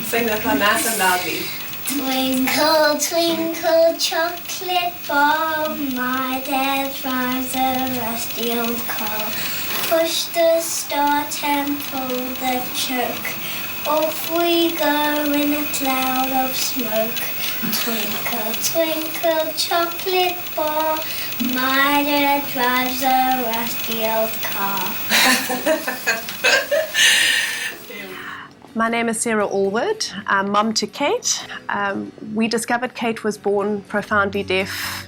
Sing that one nice and loudly. Twinkle, twinkle, chocolate bar, my dad drives a rusty old car. Push the start and pull the choke. Off we go in a cloud of smoke. Twinkle, twinkle, chocolate bar, my dad drives a rusty old car. My name is Sarah Allwood. I'm mum to Kate. We discovered Kate was born profoundly deaf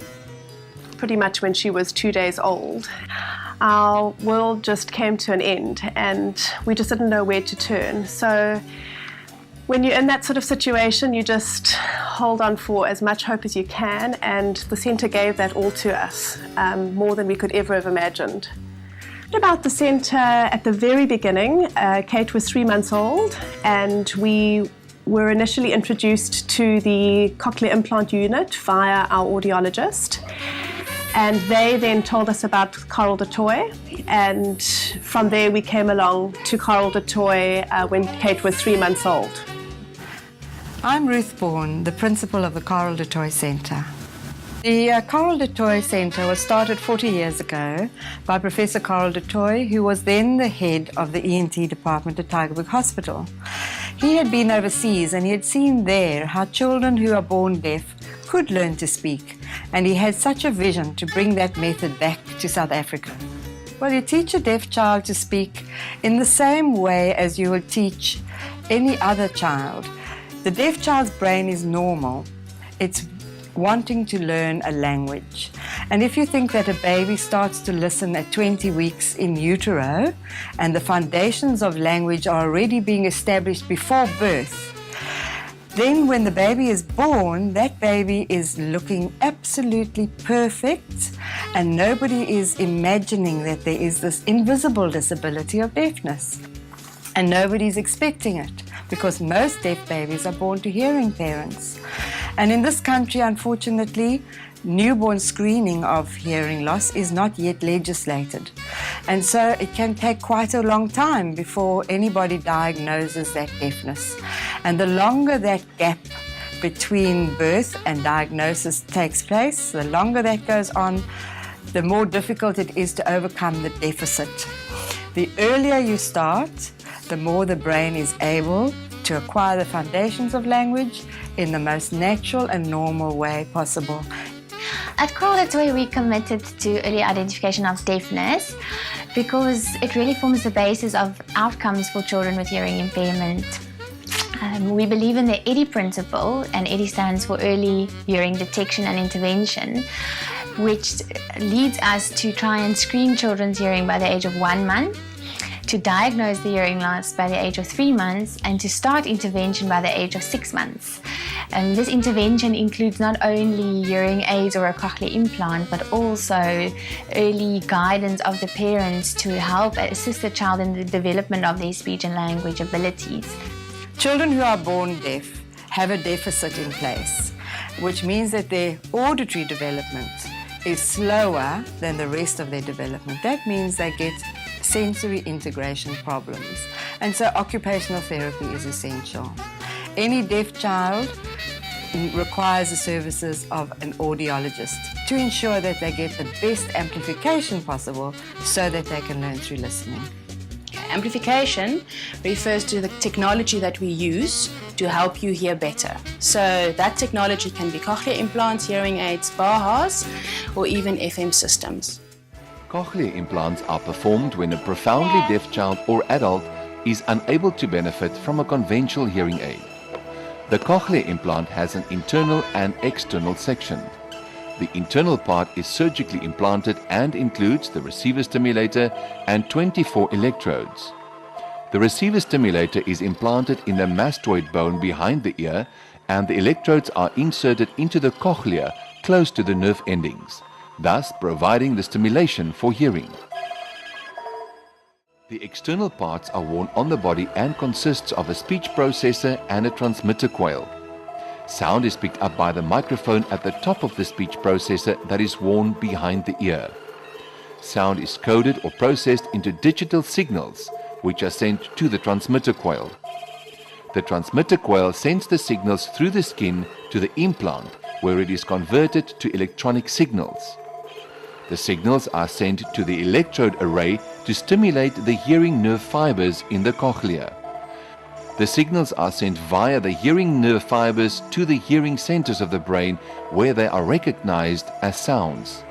pretty much when she was 2 days old. Our world just came to an end and we just didn't know where to turn. So when you're in that sort of situation, you just hold on for as much hope as you can, and the centre gave that all to us, more than we could ever have imagined. About the centre, at the very beginning, Kate was 3 months old and we were initially introduced to the cochlear implant unit via our audiologist, and they then told us about Carel toit, and from there we came along to Carel toit when Kate was 3 months old. I'm Ruth Bourne, the principal of the Carel toit Centre. The Carel toit Centre was started 40 years ago by Professor Carel toit, who was then the head of the ENT department at Tygerberg Hospital. He had been overseas and he had seen there how children who are born deaf could learn to speak, and he had such a vision to bring that method back to South Africa. Well, you teach a deaf child to speak in the same way as you would teach any other child. The deaf child's brain is normal. It's wanting to learn a language. And if you think that a baby starts to listen at 20 weeks in utero and the foundations of language are already being established before birth, then when the baby is born, that baby is looking absolutely perfect and nobody is imagining that there is this invisible disability of deafness. And nobody's expecting it, because most deaf babies are born to hearing parents. And in this country, unfortunately, newborn screening of hearing loss is not yet legislated. And so it can take quite a long time before anybody diagnoses that deafness. And the longer that gap between birth and diagnosis takes place, the longer that goes on, the more difficult it is to overcome the deficit. The earlier you start, the more the brain is able to acquire the foundations of language in the most natural and normal way possible. At Carel toit, we committed to early identification of deafness because it really forms the basis of outcomes for children with hearing impairment. We believe in the EDI principle, and EDI stands for Early Hearing Detection and Intervention, which leads us to try and screen children's hearing by the age of 1 month, to diagnose the hearing loss by the age of 3 months, and to start intervention by the age of 6 months. And this intervention includes not only hearing aids or a cochlear implant, but also early guidance of the parents to help assist the child in the development of their speech and language abilities. Children who are born deaf have a deficit in place, which means that their auditory development is slower than the rest of their development. That means they get sensory integration problems, and so occupational therapy is essential. Any deaf child requires the services of an audiologist to ensure that they get the best amplification possible so that they can learn through listening. Amplification refers to the technology that we use to help you hear better. So that technology can be cochlear implants, hearing aids, BAHAs, or even FM systems. Cochlear implants are performed when a profoundly deaf child or adult is unable to benefit from a conventional hearing aid. The cochlear implant has an internal and external section. The internal part is surgically implanted and includes the receiver stimulator and 24 electrodes. The receiver stimulator is implanted in the mastoid bone behind the ear, and the electrodes are inserted into the cochlea close to the nerve endings, thus providing the stimulation for hearing. The external parts are worn on the body and consists of a speech processor and a transmitter coil. Sound is picked up by the microphone at the top of the speech processor that is worn behind the ear. Sound is coded or processed into digital signals, which are sent to the transmitter coil. The transmitter coil sends the signals through the skin to the implant, where it is converted to electronic signals. The signals are sent to the electrode array to stimulate the hearing nerve fibers in the cochlea. The signals are sent via the hearing nerve fibers to the hearing centers of the brain, where they are recognized as sounds.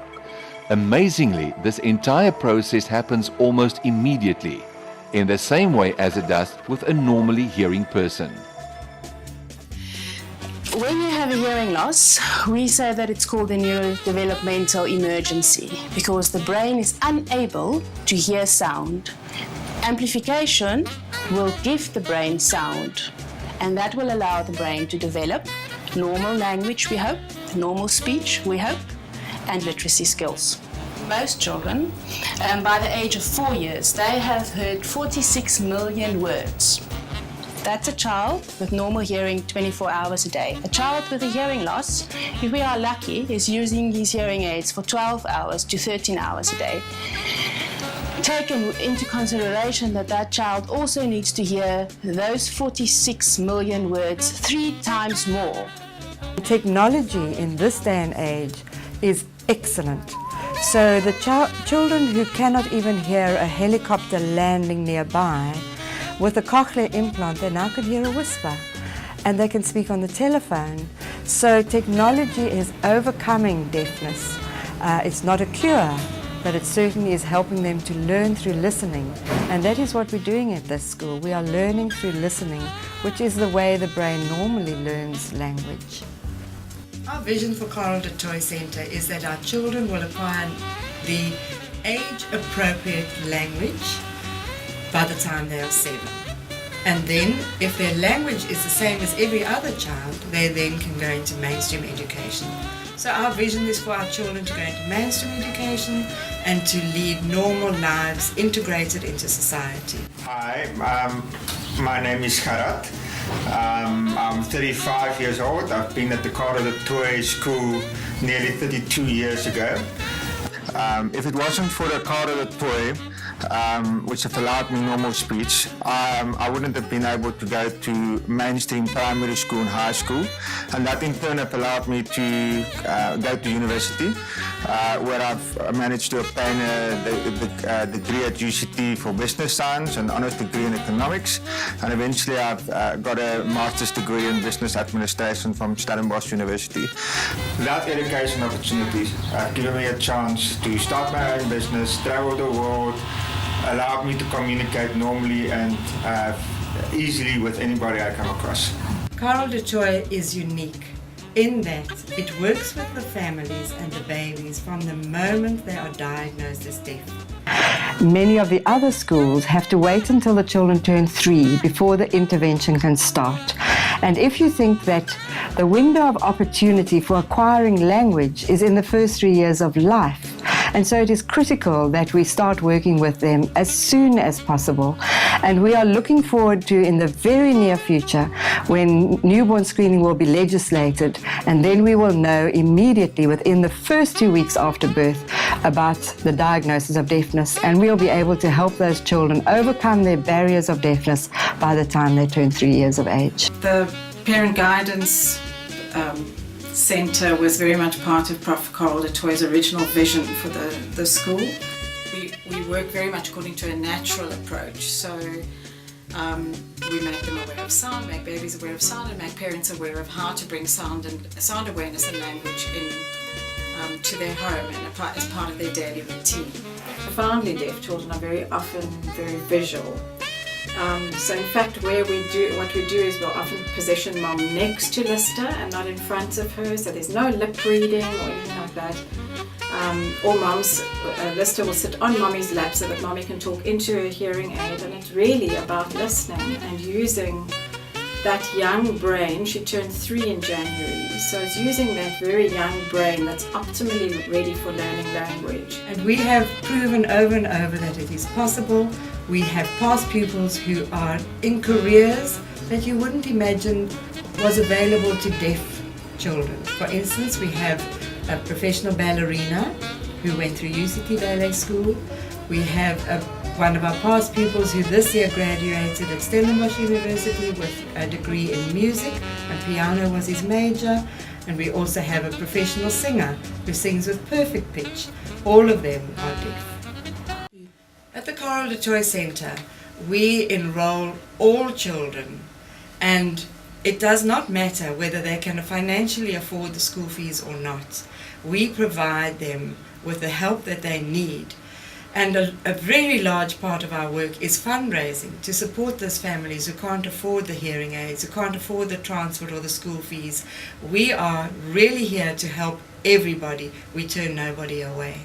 Amazingly, this entire process happens almost immediately, in the same way as it does with a normally hearing person. When you have a hearing loss, we say that it's called a neurodevelopmental emergency because the brain is unable to hear sound. Amplification will give the brain sound, and that will allow the brain to develop normal language, we hope, normal speech, we hope, and literacy skills. Most children, by the age of 4 years, they have heard 46 million words. That's a child with normal hearing 24 hours a day. A child with a hearing loss, if we are lucky, is using his hearing aids for 12 hours to 13 hours a day. Taken into consideration that child also needs to hear those 46 million words 3 times more. Technology in this day and age is excellent. So the children who cannot even hear a helicopter landing nearby, with a cochlear implant, they now can hear a whisper and they can speak on the telephone. So technology is overcoming deafness. It's not a cure, but it certainly is helping them to learn through listening. And that is what we're doing at this school. We are learning through listening, which is the way the brain normally learns language. Our vision for Carel de Toit Centre is that our children will acquire the age-appropriate language by the time they are 7. And then, if their language is the same as every other child, they then can go into mainstream education. So our vision is for our children to go into mainstream education and to lead normal lives integrated into society. Hi, my name is Carel. I'm 35 years old. I've been at the Carel de Toit school nearly 32 years ago. If it wasn't for the Carel de Toit, which have allowed me normal speech, I wouldn't have been able to go to mainstream primary school and high school, and that in turn have allowed me to go to university, where I've managed to obtain a degree at UCT for business science and honors degree in economics, and eventually I've got a master's degree in business administration from Stellenbosch University. That education opportunities have given me a chance to start my own business, travel the world, allowed me to communicate normally and easily with anybody I come across. Carel de Toit is unique in that it works with the families and the babies from the moment they are diagnosed as deaf. Many of the other schools have to wait until the children turn 3 before the intervention can start. And if you think that the window of opportunity for acquiring language is in the first 3 years of life, and so it is critical that we start working with them as soon as possible. And we are looking forward to, in the very near future, when newborn screening will be legislated, and then we will know immediately within the first 2 weeks after birth about the diagnosis of deafness, and we'll be able to help those children overcome their barriers of deafness by the time they turn 3 years of age. The Parent Guidance Centre was very much part of Prof. Carel de Toit's original vision for the school. We work very much according to a natural approach, so we make them aware of sound, make babies aware of sound, and make parents aware of how to bring sound awareness and language in to their home and as part of their daily routine. Profoundly deaf children are very often very visual. So in fact what we do is we'll often position mom next to Lister and not in front of her, so there's no lip reading or anything like that. Or Lister will sit on mommy's lap so that mommy can talk into her hearing aid, and it's really about listening and using that young brain. She turned 3 in January, so it's using that very young brain that's optimally ready for learning language. And we have proven over and over that it is possible. We have past pupils who are in careers that you wouldn't imagine was available to deaf children. For instance, we have a professional ballerina who went through UCT Ballet School. We have a one of our past pupils who this year graduated at Stellenbosch University with a degree in music, and piano was his major. And we also have a professional singer who sings with perfect pitch. All of them are deaf. At the Carel du Toit Centre, we enroll all children, and it does not matter whether they can financially afford the school fees or not. We provide them with the help that they need. And a very large part of our work is fundraising to support those families who can't afford the hearing aids, who can't afford the transport or the school fees. We are really here to help everybody. We turn nobody away.